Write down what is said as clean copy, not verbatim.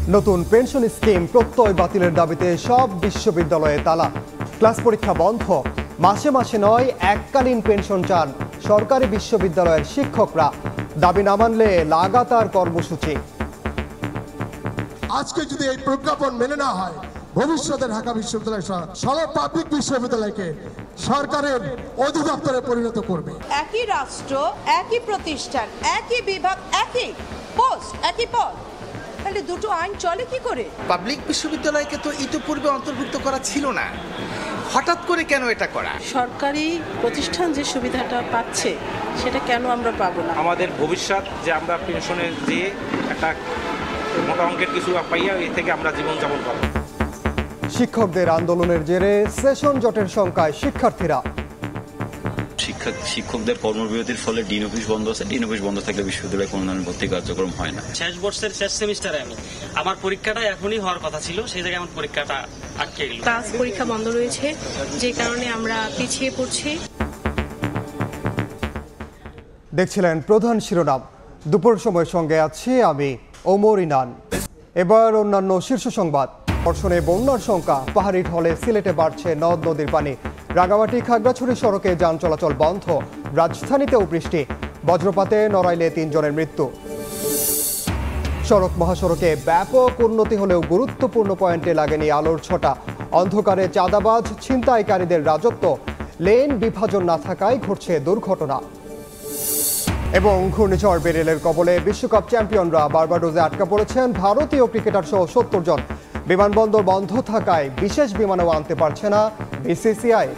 নতুন pension scheme প্রত্যয় বাতিলের দাবিতে সব বিশ্ববিদ্যালয়ে তালা। ক্লাস পরীক্ষা বন্ধ, মাসে মাসে নয় এককালীন পেনশন চান সরকারি বিশ্ববিদ্যালয়ের শিক্ষকরা। দাবি না মানলে লাগাতার কর্মসূচি। আজকে যদি এই প্রজ্ঞাপন মেনে না হয়, ভবিষ্যতে ঢাকা বিশ্ববিদ্যালয় সব পাবলিক বিশ্ববিদ্যালয়কে সরকারের অধিদপ্তরে পরিণত করবে। একই রাষ্ট্র, একই প্রতিষ্ঠান, একই বিভাগ, একই পোস্ট, একই পদ, তাহলে দুটো আইন চলে কি করে? পাবলিক বিশ্ববিদ্যালয়কে তো ইতিপূর্বে অন্তর্ভুক্ত করা ছিল না, হঠাৎ করে কেন এটা করা? সরকারি প্রতিষ্ঠান যে সুবিধাটা পাচ্ছে সেটা কেন আমরা পাবো না? আমাদের ভবিষ্যৎ যে আমরা পেনশনে যে একটা মোটা অঙ্কের কিছু পাইয়া এই থেকে আমরা জীবনযাপন করব। শিক্ষকদের আন্দোলনের জেরে সেশন জটের শঙ্কায় শিক্ষার্থীরা। শিক্ষকদের কর্মবিরতির ফলে ডিন অফিস বন্ধ আছে। ডিন অফিস বন্ধ থাকলে বিশ্ববিদ্যালয়ে কোনো ধরনের ভর্তি কার্যক্রম হয় না। শেষ বর্ষের শেষ সেমিস্টারে আমার পরীক্ষাটা এখনই হওয়ার কথা ছিল, সেই জায়গায় আমার পরীক্ষাটা আটকে গেল। ক্লাস পরীক্ষা বন্ধ রয়েছে, যে কারণে আমরা পিছিয়ে পড়ছি। দেখছিলেন প্রধান শিরোনাম। দুপুর সময়ের সঙ্গে আছি আমি ওমর ইনান। এবার অন্যান্য শীর্ষ সংবাদ। বর্ষণে বন্যার শঙ্কা, পাহাড়ি ঢলে সিলেটে বাড়ছে নদ নদীর পানি। রাঙামাটি খাগড়াছড়ি সড়কে যান চলাচল বন্ধ। রাজধানীতেও বৃষ্টি, বজ্রপাতে নড়াইলে 3 জনের মৃত্যু। সড়ক মহাসড়কে ব্যাপক উন্নতি হলেও গুরুত্বপূর্ণ পয়েন্টে লাগেনি আলোর ছটা। অন্ধকারে চাঁদাবাজ ছিনতাইকারীদের রাজত্ব। লেন বিভাজন না থাকায় ঘটছে দুর্ঘটনা। এবং ঘূর্ণিঝড় বেরিলের কবলে বিশ্বকাপ চ্যাম্পিয়নরা বার্বাডোসে আটকা পড়েছেন ভারতীয় ক্রিকেটার সহ 70 জন। বিমানবন্দর বন্ধ থাকায় বিশেষ বিমানও আনতে পারছে না বিসিসিআই।